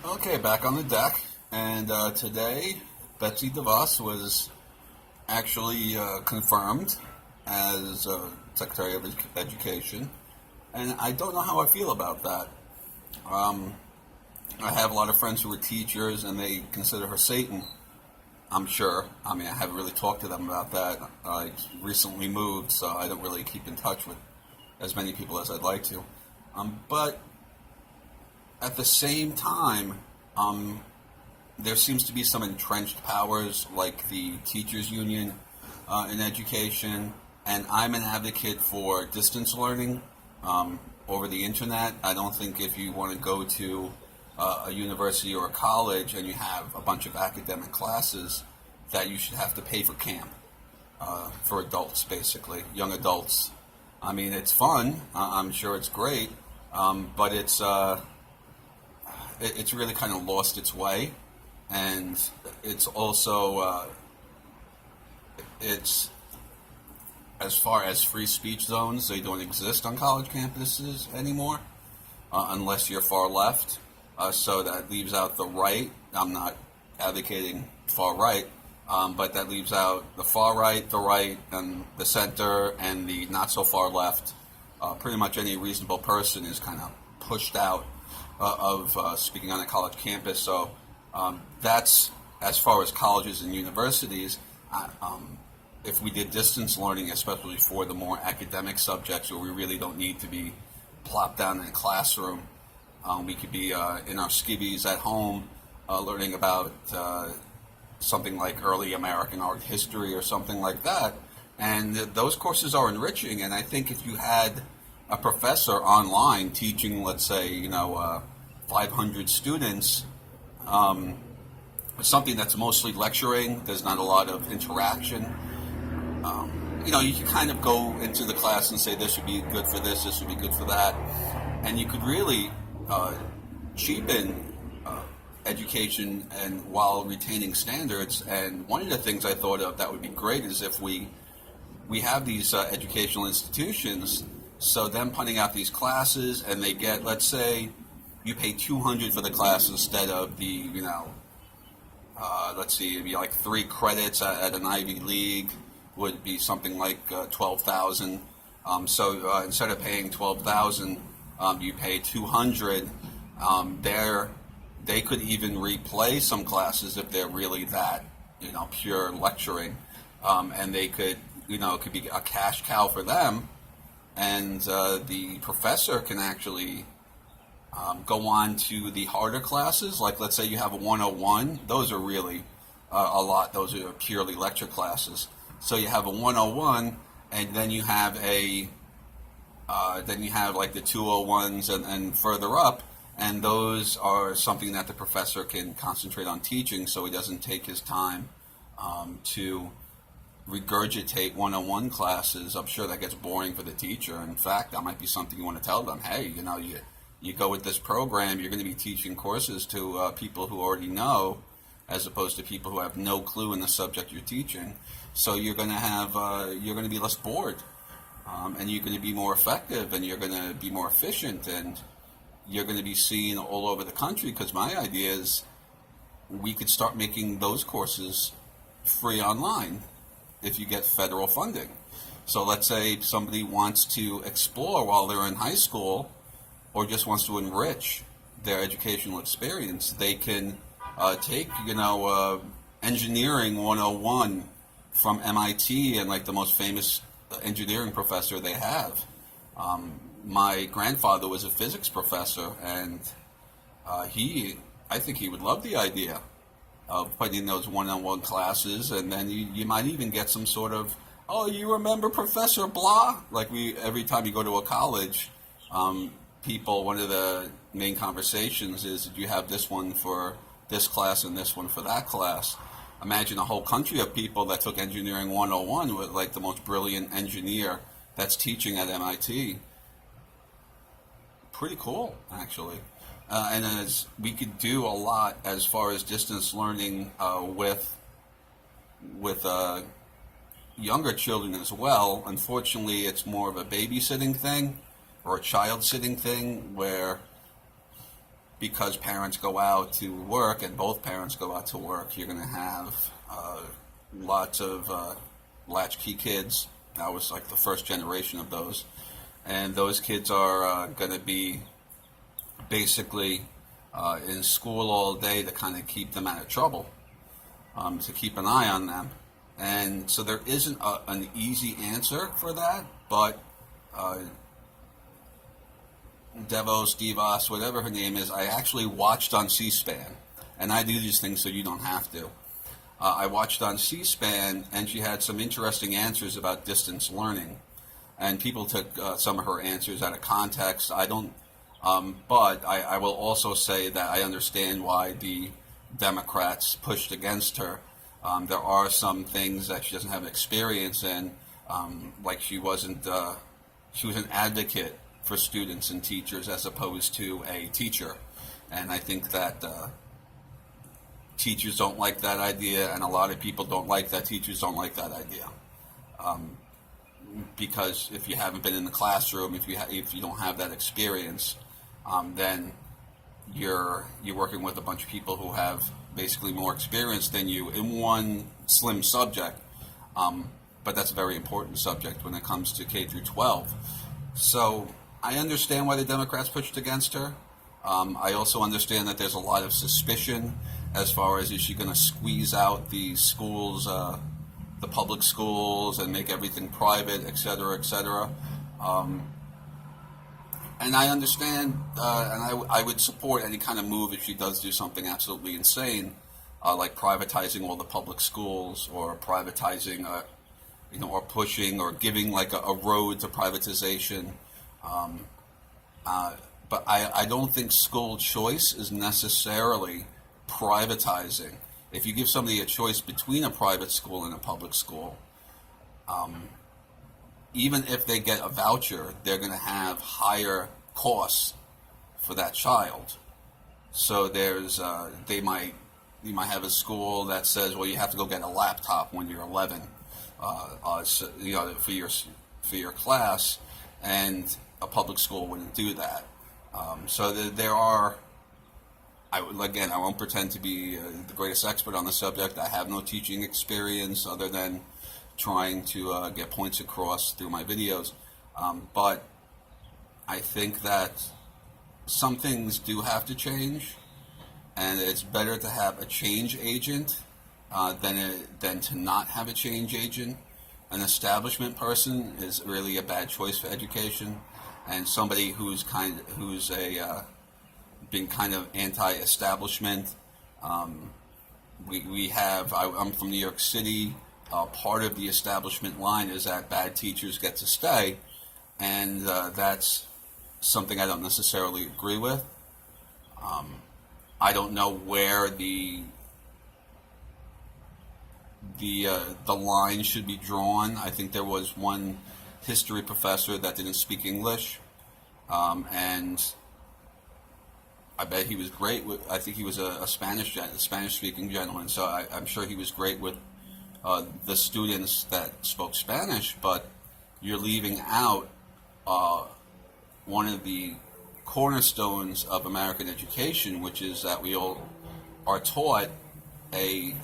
Okay, back on the deck, and today Betsy Devos was actually confirmed as Secretary of Education, and I don't know how I feel about that. Um, I have a lot of friends who are teachers, and they consider her Satan. I'm sure. I mean, I haven't really talked to them about that. I recently moved, so I don't really keep in touch with as many people as I'd like to. But at the same time, um, there seems to be some entrenched powers, like the teachers' union in education, and I'm an advocate for distance learning over the internet. I don't think if you want to go to a university or a college and you have a bunch of academic classes, that you should have to pay for camp for adults, basically, young adults. I mean, it's fun. I'm sure it's great, but it's really kind of lost its way, and it's also it's as far as free speech zones, they don't exist on college campuses anymore, unless you're far left. So that leaves out the right. I'm not advocating far right, but that leaves out the far right, the right, and the center, and the not so far left. Pretty much any reasonable person is kind of pushed out of speaking on a college campus. So that's as far as colleges and universities. If we did distance learning, especially for the more academic subjects where we really don't need to be plopped down in a classroom, we could be in our skivvies at home learning about something like early American art history or something like that. And those courses are enriching. And I think if you had a professor online teaching, let's say, 500 students, something that's mostly lecturing, there's not a lot of interaction. You can kind of go into the class and say this would be good for this would be good for that, and you could really cheapen education and while retaining standards. And one of the things I thought of that would be great is if we have these educational institutions, so them putting out these classes, and they get, let's say, you pay $200 for the class instead of the, let's see, it'd be like 3 credits at an Ivy League would be something like 12,000. So instead of paying 12,000, you pay 200. They could even replay some classes if they're really that, pure lecturing, and they could, it could be a cash cow for them, and the professor can actually go on to the harder classes. Like, let's say you have a 101; those are really a lot. Those are purely lecture classes. So you have a 101, and then you have like the 201s and further up, and those are something that the professor can concentrate on teaching, so he doesn't take his time to regurgitate 101 classes. I'm sure that gets boring for the teacher. In fact, that might be something you want to tell them. Hey, you go with this program, you're going to be teaching courses to people who already know, as opposed to people who have no clue in the subject you're teaching. So you're going to be less bored, and you're going to be more effective, and you're going to be more efficient, and you're going to be seen all over the country. Because my idea is we could start making those courses free online if you get federal funding. So let's say somebody wants to explore while they're in high school, or just wants to enrich their educational experience. They can take, engineering 101 from MIT, and like the most famous engineering professor they have. My grandfather was a physics professor, and I think he would love the idea of putting those one-on-one classes, and then you might even get some sort of, oh, you remember Professor Blah? Like every time you go to a college, one of the main conversations is, do you have this one for this class and this one for that class? Imagine a whole country of people that took Engineering 101 with like the most brilliant engineer that's teaching at MIT. Pretty cool, actually. And as we could do a lot as far as distance learning with younger children as well. Unfortunately, it's more of a babysitting thing or a child sitting thing, where because parents go out to work and both parents go out to work, you're going to have lots of latchkey kids. I was like the first generation of those. And those kids are going to be basically in school all day to kind of keep them out of trouble, to keep an eye on them. And so there isn't an easy answer for that, but Devos, whatever her name is, I actually watched on C-SPAN. And I do these things so you don't have to. I watched on C-SPAN, and she had some interesting answers about distance learning. And people took some of her answers out of context. I don't, but I will also say that I understand why the Democrats pushed against her. There are some things that she doesn't have experience in, like she was an advocate for students and teachers as opposed to a teacher. And I think that teachers don't like that idea, and a lot of people don't like that teachers don't like that idea. Because if you haven't been in the classroom, if you don't have that experience, then you're working with a bunch of people who have basically more experience than you in one slim subject. But that's a very important subject when it comes to K through 12. So I understand why the Democrats pushed against her. I also understand that there's a lot of suspicion as far as is she going to squeeze out the schools, the public schools, and make everything private, et cetera, et cetera. And I understand, and I would support any kind of move if she does do something absolutely insane, like privatizing all the public schools, or privatizing, or pushing, or giving like a road to privatization. But I don't think school choice is necessarily privatizing. If you give somebody a choice between a private school and a public school, even if they get a voucher, they're going to have higher costs for that child. So there's you might have a school that says, well, you have to go get a laptop when you're 11, for your class, and a public school wouldn't do that. So there are. I won't pretend to be the greatest expert on the subject. I have no teaching experience other than trying to get points across through my videos. But I think that some things do have to change, and it's better to have a change agent than to not have a change agent. An establishment person is really a bad choice for education, and somebody who's been kind of anti-establishment. I'm from New York City. Part of the establishment line is that bad teachers get to stay, and that's something I don't necessarily agree with. I don't know where the line should be drawn. I think there was one history professor that didn't speak English, and I bet he was great with. I think he was a Spanish-speaking gentleman, so I'm sure he was great with the students that spoke Spanish. But you're leaving out one of the cornerstones of American education, which is that we all are taught a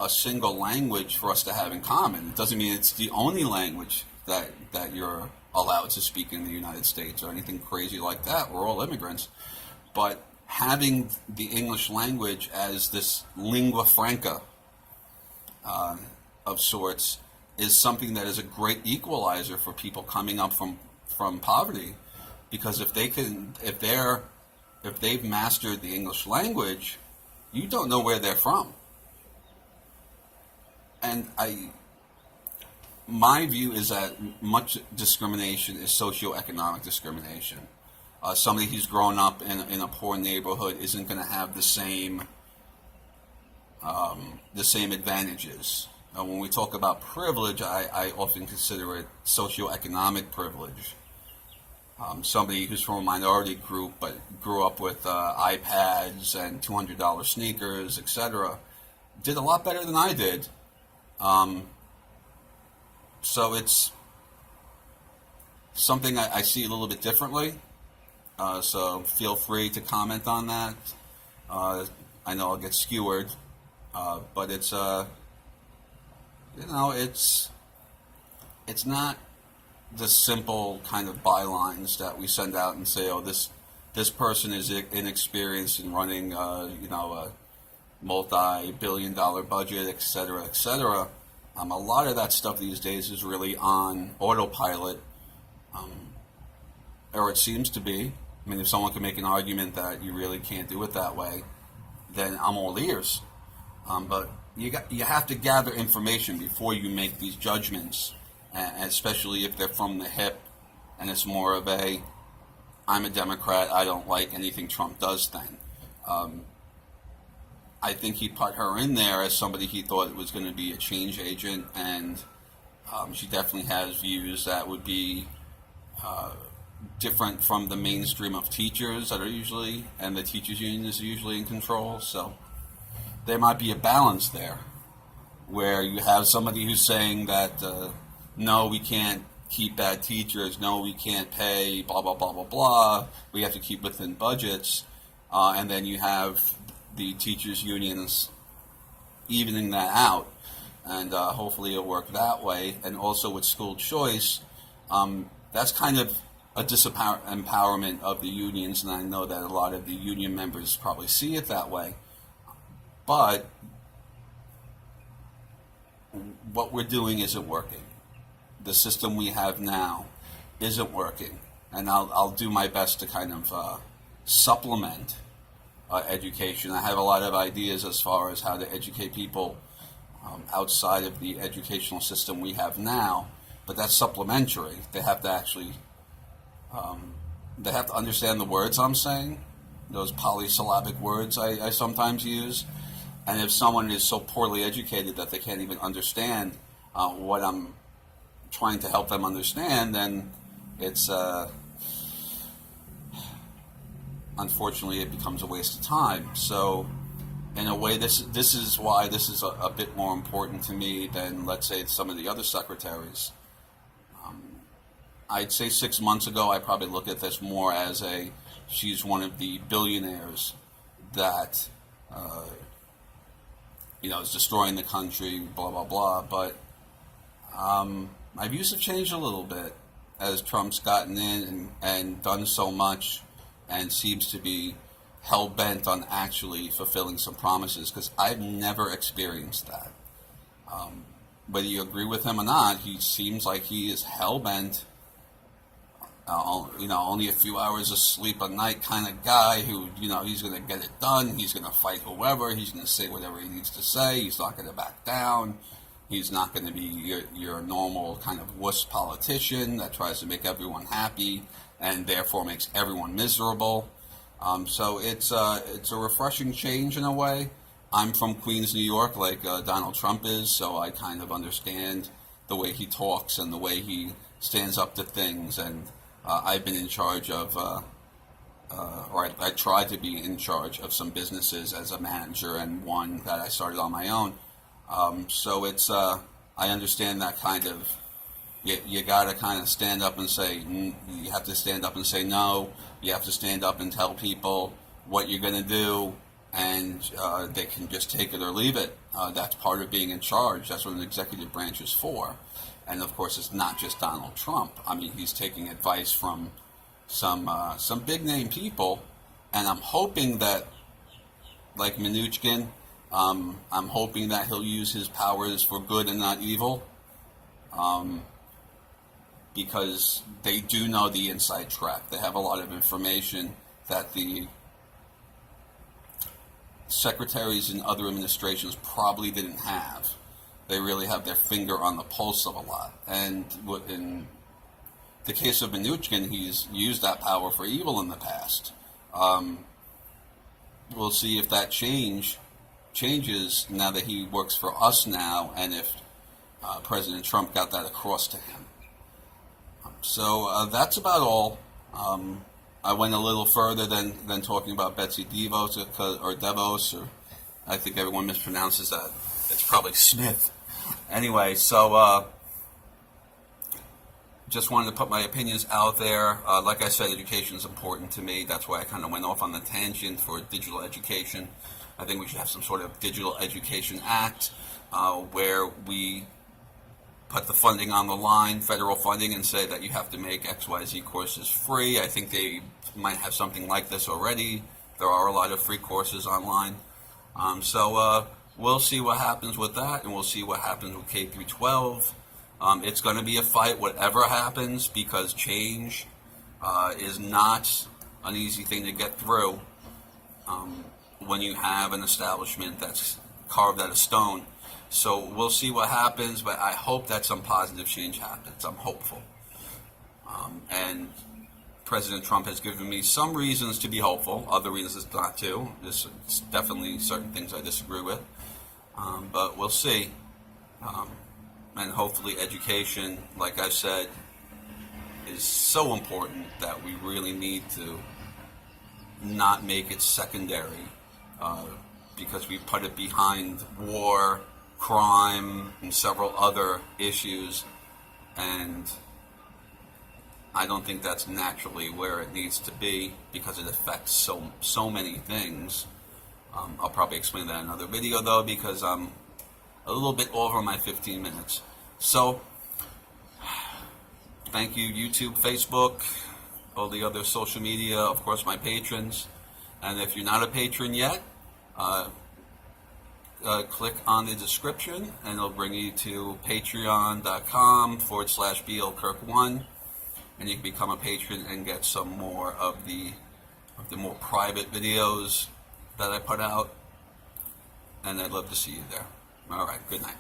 single language for us to have in common. It doesn't mean it's the only language that you're allowed to speak in the United States or anything crazy like that. We're all immigrants. But having the English language as this lingua franca of sorts is something that is a great equalizer for people coming up from poverty, because if they've mastered the English language, you don't know where they're from. And my view is that much discrimination is socioeconomic discrimination. Somebody who's grown up in a poor neighborhood isn't going to have the same advantages. When we talk about privilege, I often consider it socioeconomic privilege. Somebody who's from a minority group but grew up with iPads and $200 sneakers, etc., did a lot better than I did. So it's something I see a little bit differently. So feel free to comment on that. I know I'll get skewered, but it's it's not the simple kind of bylines that we send out and say, oh, this person is inexperienced in running, a multi-billion-dollar budget, et cetera, et cetera. A lot of that stuff these days is really on autopilot, or it seems to be. I mean, if someone can make an argument that you really can't do it that way, then I'm all ears. But you have to gather information before you make these judgments, especially if they're from the hip, and it's more of a, I'm a Democrat, I don't like anything Trump does thing. I think he put her in there as somebody he thought was going to be a change agent, and she definitely has views that would be different from the mainstream of teachers that are usually, and the teachers union is usually in control. So there might be a balance there where you have somebody who's saying that no, we can't keep bad teachers, no, we can't pay, blah, blah, blah, blah, blah, we have to keep within budgets, and then you have the teachers unions evening that out, and hopefully it'll work that way. And also with school choice, that's kind of a disempowerment of the unions, and I know that a lot of the union members probably see it that way. But what we're doing isn't working. The system we have now isn't working, and I'll do my best to kind of supplement education. I have a lot of ideas as far as how to educate people outside of the educational system we have now, but that's supplementary. They have to actually they have to understand the words I'm saying, those polysyllabic words I sometimes use. And if someone is so poorly educated that they can't even understand what I'm trying to help them understand, then it's unfortunately it becomes a waste of time. So in a way, this is why this is a bit more important to me than, let's say, some of the other secretaries. I'd say 6 months ago, I probably looked at this more as she's one of the billionaires that, is destroying the country, blah, blah, blah. But my views have changed a little bit as Trump's gotten in and done so much and seems to be hell-bent on actually fulfilling some promises, because I've never experienced that. Whether you agree with him or not, he seems like he is hell-bent, only a few hours of sleep a night kind of guy who, he's going to get it done, he's going to fight whoever, he's going to say whatever he needs to say, he's not going to back down, he's not going to be your normal kind of wuss politician that tries to make everyone happy and therefore makes everyone miserable. So it's a refreshing change in a way. I'm from Queens, New York, like Donald Trump is, so I kind of understand the way he talks and the way he stands up to things. And I've been in charge of, or I tried to be in charge of some businesses as a manager, and one that I started on my own. So it's I understand that kind of. You got to kind of stand up and say, you have to stand up and say no. You have to stand up and tell people what you're going to do, and they can just take it or leave it. That's part of being in charge. That's what an executive branch is for. And of course, it's not just Donald Trump. I mean, he's taking advice from some big name people, and I'm hoping that, like Mnuchin, I'm hoping that he'll use his powers for good and not evil. Because they do know the inside track. They have a lot of information that the secretaries in other administrations probably didn't have. They really have their finger on the pulse of a lot. And in the case of Mnuchin, he's used that power for evil in the past. We'll see if that changes now that he works for us now, and if President Trump got that across to him. So that's about all. I went a little further than talking about Betsy Devos or Devos, or I think everyone mispronounces that. It's probably Smith. Anyway, so just wanted to put my opinions out there. Like I said, education is important to me. That's why I kind of went off on the tangent for digital education. I think we should have some sort of digital education act where we put the funding on the line, federal funding, and say that you have to make XYZ courses free. I think they might have something like this already. There are a lot of free courses online. So we'll see what happens with that, and we'll see what happens with K through 12. It's going to be a fight, whatever happens, because change is not an easy thing to get through when you have an establishment that's carved out of stone. So we'll see what happens, but I hope that some positive change happens. I'm hopeful. And President Trump has given me some reasons to be hopeful, other reasons not to. There's definitely certain things I disagree with. But we'll see. And hopefully education, like I said, is so important that we really need to not make it secondary because we put it behind war, crime, and several other issues, and I don't think that's naturally where it needs to be because it affects so many things. I'll probably explain that in another video though, because I'm a little bit over my 15 minutes. So, thank you YouTube, Facebook, all the other social media, of course my patrons. And if you're not a patron yet, click on the description and it'll bring you to patreon.com/blkirk1, and you can become a patron and get some more of the more private videos that I put out, and I'd love to see you there. All right, good night.